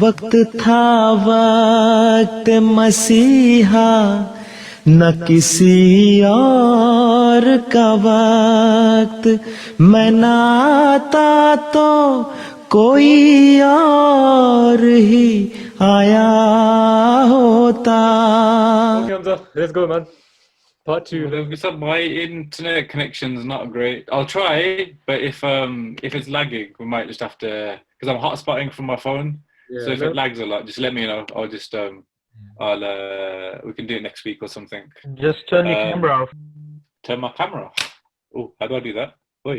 वक्त था वक्त मसीहा न किसी और का वक्त मैं ना आता तो कोई और ही आया होता. Okay, Hamza, let's go, man. Part two. My internet connection's not great. I'll try, but if it's lagging, we might just have to, because I'm hotspotting from my phone. Yeah, So if it lags a lot, just let me know. I'll just I'll we can do it next week or something. just turn your camera off. Turn my camera off. Oh, how do I do that? Oh,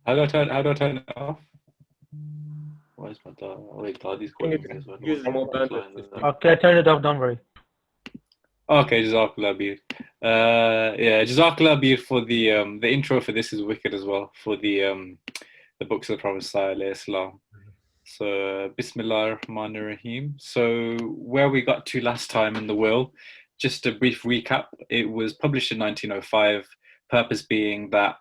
How do I turn it off? Why is my wait, Dadi's calling me as well. Use more bandwidth. Okay, turn it off, don't worry. Okay, Jazakallah Bir. Yeah, Jazakallah Bir for the intro for this is wicked as well, for the books of the Prophet Sallallahu. So Bismillah ar-Rahman ar-Rahim. So where we got to last time in the will, just a brief recap. It was published in 1905, purpose being that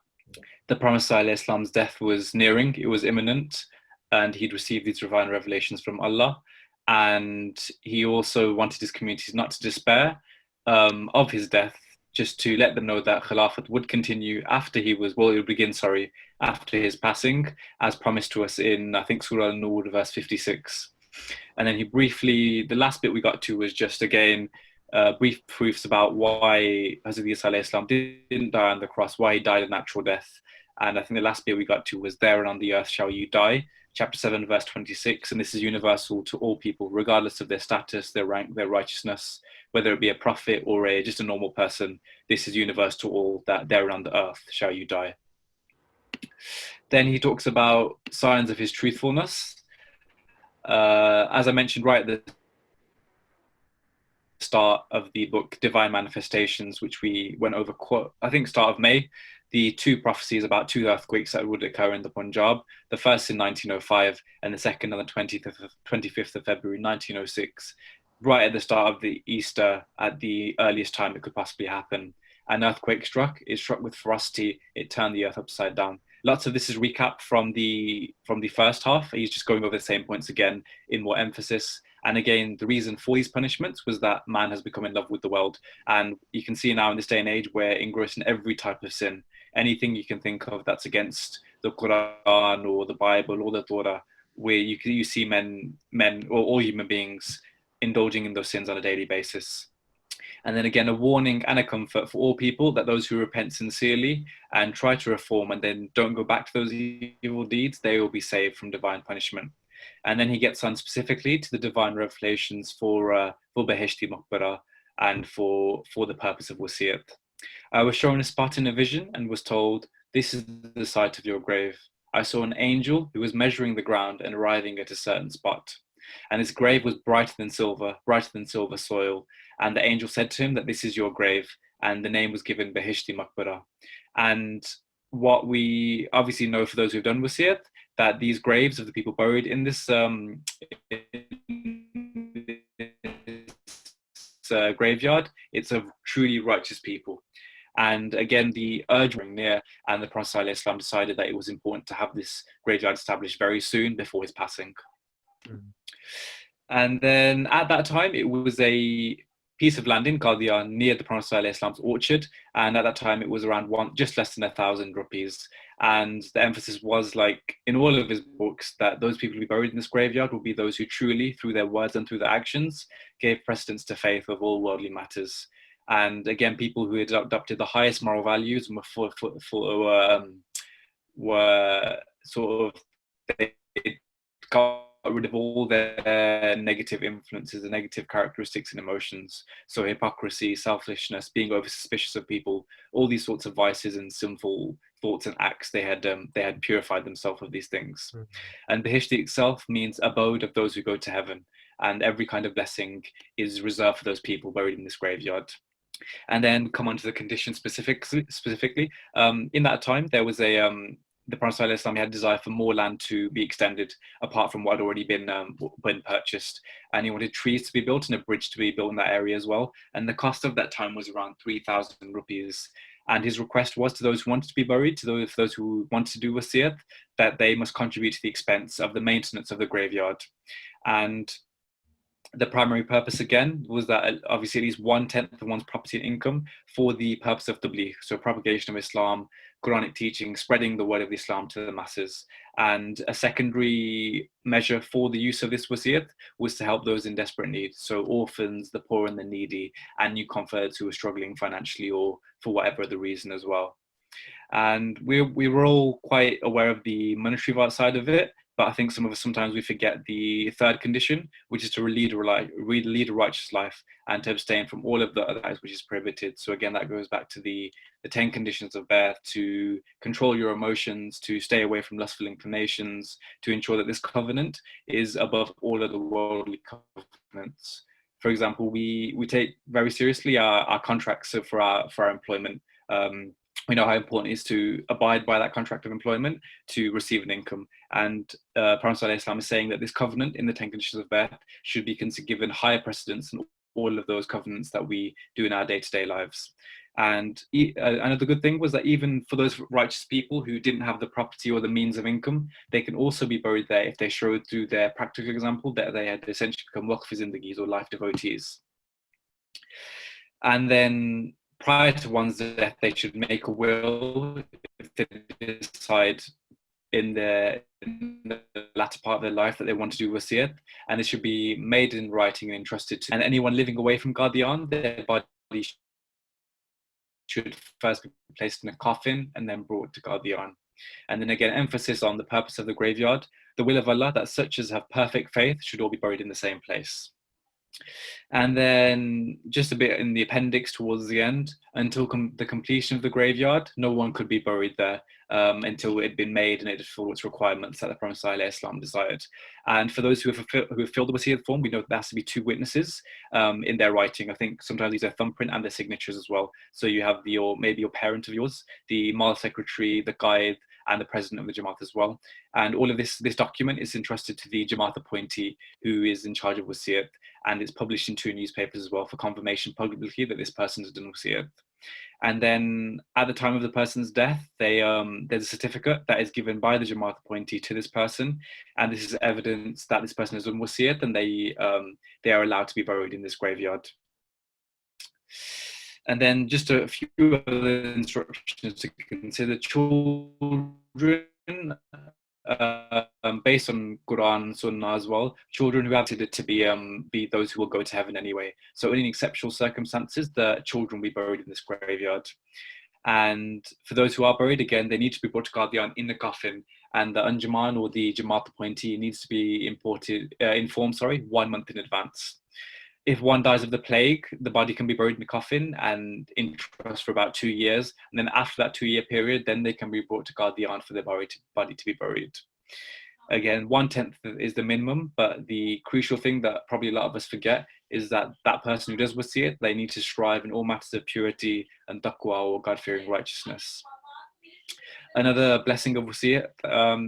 the Prophet Sallallahu death was nearing, it was imminent, and he'd received these divine revelations from Allah. And he also wanted his communities not to despair of his death, just to let them know that Khilafat would continue after he was, well, it would begin, sorry, after his passing, as promised to us in, I think, Surah Al-Nur, verse 56. And then he briefly, the last bit we got to was just, again, brief proofs about why Hazrat Isa didn't die on the cross, why he died a natural death. And I think the last bit we got to was there and on the earth shall you die, chapter 7, verse 26. And this is universal to all people, regardless of their status, their rank, their righteousness, whether it be a prophet or just a normal person. This is universal to all, that there and on the earth shall you die. Then he talks about signs of his truthfulness. As I mentioned right at the start of the book Divine Manifestations, which we went over, I think, start of May, the two prophecies about two earthquakes that would occur in the Punjab, the first in 1905 and the second on the 25th of February 1906, right at the start of the Easter, at the earliest time it could possibly happen. An earthquake struck, it struck with ferocity, it turned the earth upside down. Lots of this is recap from the first half. He's just going over the same points again in more emphasis. And again, the reason for these punishments was that man has become in love with the world. And you can see now in this day and age, we're engrossed in every type of sin. Anything you can think of that's against the Quran or the Bible or the Torah, where you see men or all human beings indulging in those sins on a daily basis. And then again, a warning and a comfort for all people that those who repent sincerely and try to reform and then don't go back to those evil deeds, they will be saved from divine punishment. And then he gets on specifically to the divine revelations for Beheshti Maqbara and for the purpose of wasiyat. I was shown a spot in a vision and was told, "This is the site of your grave." I saw an angel who was measuring the ground and arriving at a certain spot. And his grave was brighter than silver soil. And the angel said to him that this is your grave. And the name was given Beheshti Maqbara. And what we obviously know for those who've done wasiyat, that these graves of the people buried in this graveyard, it's of truly righteous people. And again, the urge was near, and the Prophet ﷺ decided that it was important to have this graveyard established very soon before his passing. And then at that time, it was a piece of land in Qadian near the Prophet ﷺ's orchard. And at that time, it was around just less than 1,000 rupees. And the emphasis was, like in all of his books, that those people who be buried in this graveyard will be those who truly, through their words and through their actions, gave precedence to faith of all worldly matters. And again, people who had adopted the highest moral values and were sort of, they got rid of all their negative influences, the negative characteristics and emotions. So hypocrisy, selfishness, being over suspicious of people, all these sorts of vices and sinful thoughts and acts, they had purified themselves of these things. And Beheshti itself means abode of those who go to heaven. And every kind of blessing is reserved for those people buried in this graveyard. And then come on to the conditions specifically. In that time, there was the Prophet ﷺ had a desire for more land to be extended apart from what had already been purchased. And he wanted trees to be built and a bridge to be built in that area as well. And the cost of that time was around 3,000 rupees. And his request was to those who wanted to be buried, to those who wanted to do wasiyat, that they must contribute to the expense of the maintenance of the graveyard. And the primary purpose again was that obviously at least 1/10 of one's property and income for the purpose of tabligh, so propagation of Islam, Quranic teaching, spreading the word of Islam to the masses. And a secondary measure for the use of this wasiyat was to help those in desperate need, so orphans, the poor and the needy, and new converts who were struggling financially or for whatever other reason as well. And we were all quite aware of the monetary side of it, but I think some of us sometimes we forget the third condition, which is to lead a righteous life and to abstain from all of the other acts which is prohibited. So again, that goes back to the 10 conditions of Bai'at, to control your emotions, to stay away from lustful inclinations, to ensure that this covenant is above all other worldly covenants. For example, we take very seriously our contracts for our employment. We know how important it is to abide by that contract of employment to receive an income. And Prophet ﷺ is saying that this covenant in the 10 conditions of Bai'at should be given higher precedence than all of those covenants that we do in our day-to-day lives. And another good thing was that even for those righteous people who didn't have the property or the means of income, they can also be buried there if they showed through their practical example that they had essentially become waqf zindagis or life devotees. And then prior to one's death, they should make a will if they decide in the latter part of their life that they want to do wasiyat, and it should be made in writing and entrusted to. And anyone living away from Qadian, their body should first be placed in a coffin and then brought to Qadian. And then again, emphasis on the purpose of the graveyard, the will of Allah, that such as have perfect faith should all be buried in the same place. And then just a bit in the appendix towards the end, until the completion of the graveyard, no one could be buried there until it had been made and it had fulfilled its requirements that the Prophet ﷺ desired. And for those who have filled the wasiyat form, we know that there has to be 2 witnesses in their writing. I think sometimes these are thumbprint and their signatures as well. So you have maybe your parent of yours, the Mal secretary, the guide, and the president of the Jamaat as well. And all of this document is entrusted to the Jamaat appointee who is in charge of wasiyat, and it's published in 2 newspapers as well for confirmation publicly that this person has done wasiyat. And then at the time of the person's death, there's a certificate that is given by the Jamaat appointee to this person, and this is evidence that this person has done wasiyat, and they are allowed to be buried in this graveyard. And then just a few other instructions to consider. Children, based on Quran and Sunnah as well, children who have to be those who will go to heaven anyway. So in exceptional circumstances, the children will be buried in this graveyard. And for those who are buried, again, they need to be brought to Qadian in the coffin, and the Anjuman or the Jamaat appointee needs to be informed 1 month in advance. If one dies of the plague, the body can be buried in the coffin and in trust for about 2 years. And then after that 2-year period, then they can be brought to Qadian for their body to be buried. Again, 1/10 is the minimum, but the crucial thing that probably a lot of us forget is that that person who does wasiyat, they need to strive in all matters of purity and taqwa or God-fearing righteousness. Another blessing of wasiyat,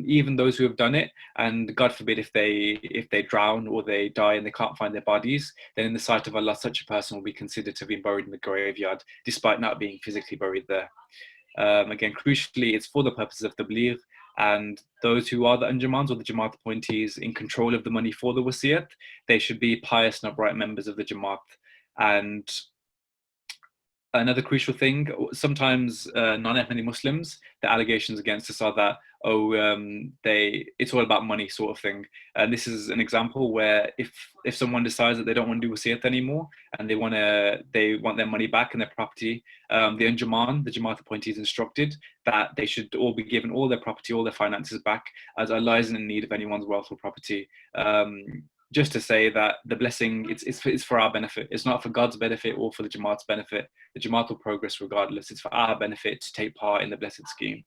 even those who have done it, and God forbid if they drown or they die and they can't find their bodies, then in the sight of Allah, such a person will be considered to have been buried in the graveyard, despite not being physically buried there. Again, crucially, it's for the purposes of tabligh, and those who are the Anjumans or the Jamaat appointees in control of the money for the wasiyat, they should be pious and upright members of the Jamaat. And another crucial thing, sometimes non-Ahmadi Muslims, the allegations against us are that, it's all about money sort of thing. And this is an example where if someone decides that they don't want to do wasiyat anymore and they want their money back and their property, the Anjuman, the Jamaat appointees, instructed that they should all be given all their property, all their finances back, as Allah isn't in need of anyone's wealth or property. Just to say that the blessing, it's for our benefit. It's not for God's benefit or for the Jamaat's benefit. The Jamaat will progress regardless. It's for our benefit to take part in the blessed scheme.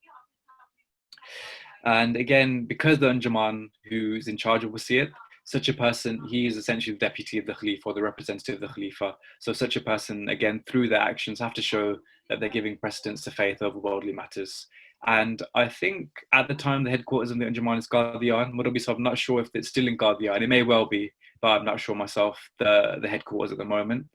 And again, because the Anjuman who's in charge of wasiyat, such a person, he is essentially the deputy of the Khalifa or the representative of the Khalifa. So such a person, again, through their actions, have to show that they're giving precedence to faith over worldly matters. And I think at the time the headquarters of the Anjuman is Qadian, Murabi, so I'm not sure if it's still in Qadian. It may well be, but I'm not sure myself, the headquarters at the moment.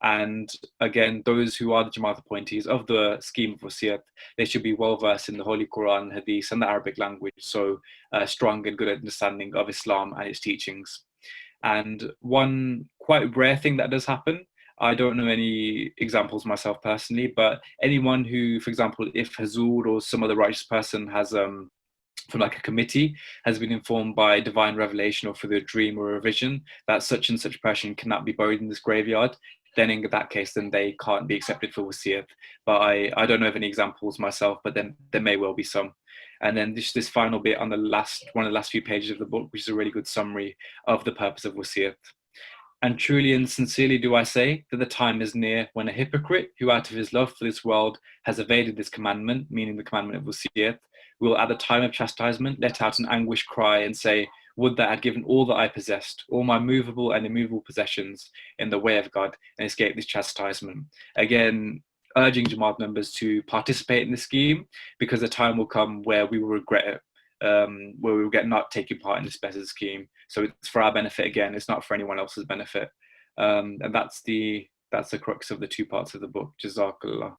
And again, those who are the Jamaat appointees of the scheme of Wasiyat, they should be well versed in the Holy Quran, Hadith, and the Arabic language, so strong and good understanding of Islam and its teachings. And one quite rare thing that does happen, I don't know any examples myself personally, but anyone who, for example, if Hazur or some other righteous person has from like a committee has been informed by divine revelation or through a dream or a vision that such and such person cannot be buried in this graveyard, then in that case, then they can't be accepted for wasiyat. But I don't know of any examples myself, but then there may well be some. And then this final bit on one of the last few pages of the book, which is a really good summary of the purpose of wasiyat. And truly and sincerely do I say that the time is near when a hypocrite who out of his love for this world has evaded this commandment, meaning the commandment of wasiyat, will at the time of chastisement let out an anguished cry and say, would that I had given all that I possessed, all my movable and immovable possessions in the way of God, and escape this chastisement. Again, urging Jamaat members to participate in the scheme, because the time will come where we will regret it, where we will get not taking part in this better scheme. So it's for our benefit again, it's not for anyone else's benefit. And that's the crux of the two parts of the book. Jazakallah.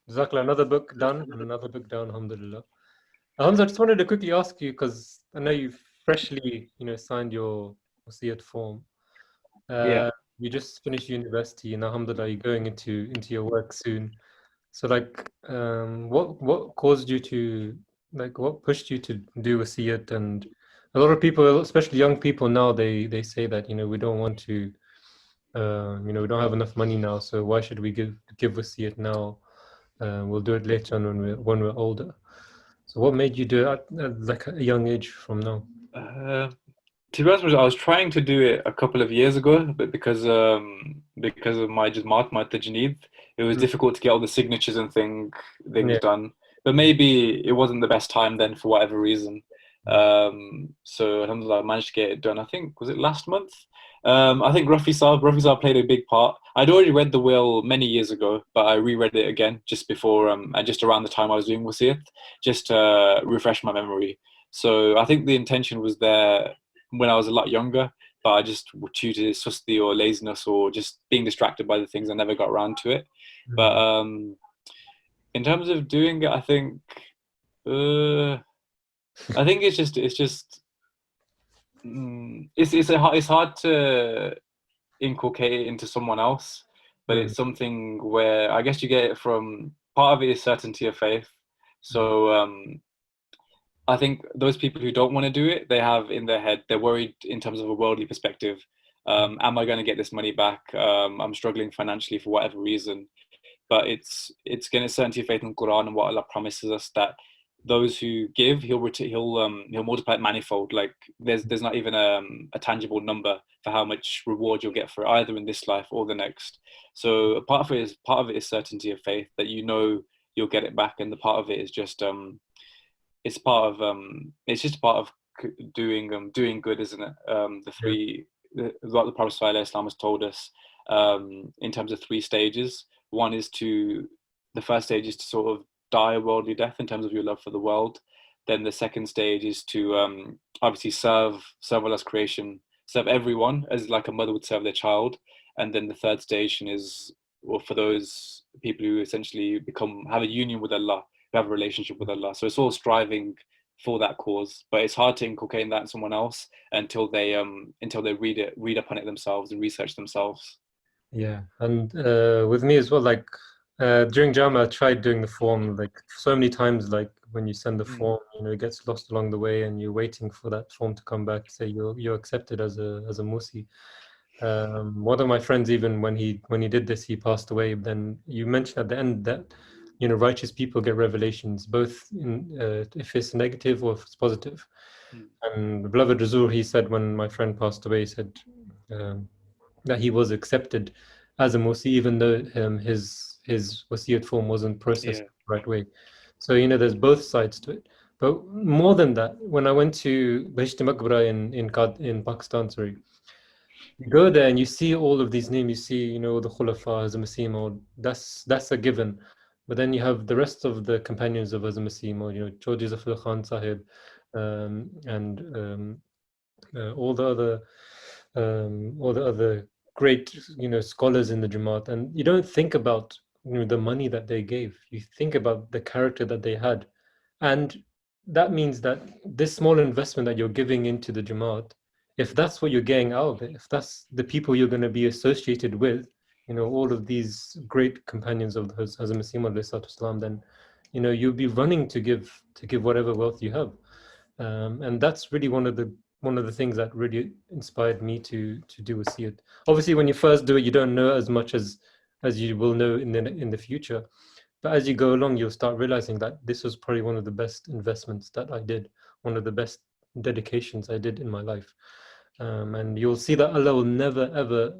Jazakallah, another book done and another book down, alhamdulillah. Hamza, I just wanted to quickly ask you, because I know you've freshly, signed your wasiyat form. Yeah. You just finished university, and alhamdulillah, you're going into your work soon. So, what caused you to, what pushed you to do wasiyat? And a lot of people, especially young people now, they say that we don't want to, we don't have enough money now, so why should we give wasiyat now? We'll do it later on when we're older. So what made you do it at a young age from now? To be honest with you, I was trying to do it a couple of years ago, but because of my Jamaat, my Tajneed, it was difficult to get all the signatures and things done. But maybe it wasn't the best time then for whatever reason. So alhamdulillah, I managed to get it done. I think, was it last month? I think Rafi Saab played a big part. I'd already read the will many years ago, but I reread it again just before and just around the time I was doing wasiyat, just to refresh my memory. So I think the intention was there when I was a lot younger, but I just due to susti or laziness or just being distracted by the things, I never got around to it. But in terms of doing it, I think it's hard to inculcate it into someone else, but it's something where I guess you get it from, part of it is certainty of faith. So I think those people who don't want to do it, they have in their head, they're worried in terms of a worldly perspective. Am I going to get this money back? I'm struggling financially for whatever reason. But it's getting certainty of faith in Quran and what Allah promises us, that those who give, he'll multiply it manifold. Like there's not even a tangible number for how much reward you'll get for it, either in this life or the next. So part of it is certainty of faith, that you'll get it back, and the part of it is just it's just part of doing good, isn't it? What the Prophet ﷺ has told us in terms of 3 stages. The first stage is to sort of die a worldly death in terms of your love for the world. Then the second stage is to obviously serve Allah's creation, serve everyone as like a mother would serve their child. And then the third station is for those people who essentially have a union with Allah, who have a relationship with Allah. So it's all striving for that cause, but it's hard to inculcate that in someone else until they read up on it themselves and research themselves. Yeah, and with me as well, during Jama, I tried doing the form so many times. Like when you send the form, it gets lost along the way, and you're waiting for that form to come back to say you're accepted as a Musi. One of my friends, even when he did this, he passed away. Then you mentioned at the end that righteous people get revelations, both if it's negative or if it's positive. And the beloved Razur, he said when my friend passed away, he said that he was accepted as a Musi, even though his wasiyat form wasn't processed the right way. So there's both sides to it. But more than that, when I went to Bahishti Maqbara in Pakistan, you go there and you see all of these names. You see, the Khulafa, Hazrat Masih Maud, that's a given. But then you have the rest of the companions of Hazrat Masih Maud, Chaudhry Zafar Khan Sahib, and all the other great, scholars in the Jamaat, and you don't think about the money that they gave. You think about the character that they had, and that means that this small investment that you're giving into the Jamaat, if that's what you're getting out of it, if that's the people you're going to be associated with, all of these great companions of Hazrat Masih Maud alayhi salatu wasalam, then you'll be running to give whatever wealth you have, and that's really one of the things that really inspired me to do wasiyat. Obviously, when you first do it, you don't know as much as you will know in the future, but as you go along, you'll start realizing that this was probably one of the best investments that I did, one of the best dedications I did in my life. And you'll see that Allah will never ever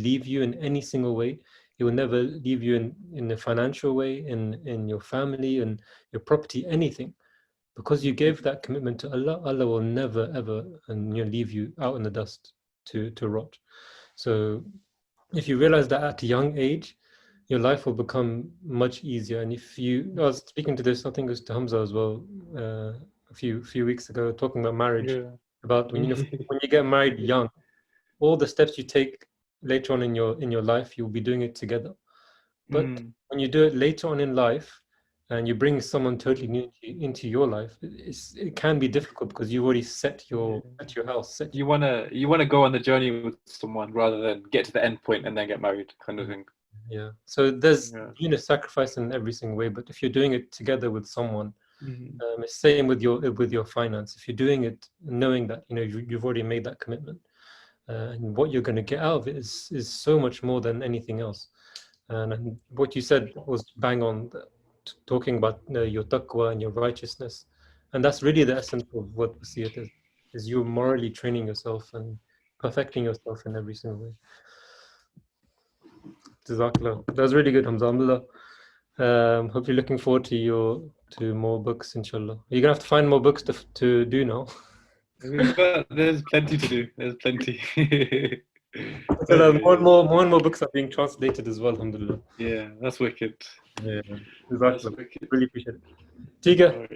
leave you in any single way. He will never leave you in a financial way, in your family, and your property, anything. Because you gave that commitment to Allah, Allah will never ever leave you out in the dust to rot. So if you realize that at a young age, your life will become much easier. And I was speaking to this, I think it was to Hamza as well, a few weeks ago, talking about marriage, about when you get married young, all the steps you take later on in your life, you'll be doing it together. But when you do it later on in life, and you bring someone totally new into your life, it can be difficult because you've already set your house. You wanna go on the journey with someone rather than get to the end point and then get married, kind of thing. Yeah. So there's sacrifice in every single way, but if you're doing it together with someone, it's same with your finance. If you're doing it knowing that you've already made that commitment, and what you're going to get out of it is so much more than anything else. And what you said was bang on, talking about your taqwa and your righteousness, and that's really the essence of what wasiyat is you morally training yourself and perfecting yourself in every single way. Jazakallah. That was really good, Hamza. Hopefully looking forward to more books, inshallah. You're gonna have to find more books to do now. There's plenty to do. There's plenty. So more and more books are being translated as well, alhamdulillah. Yeah, that's wicked. Yeah, That's Jazakallah. wicked. Really appreciate it. Tika.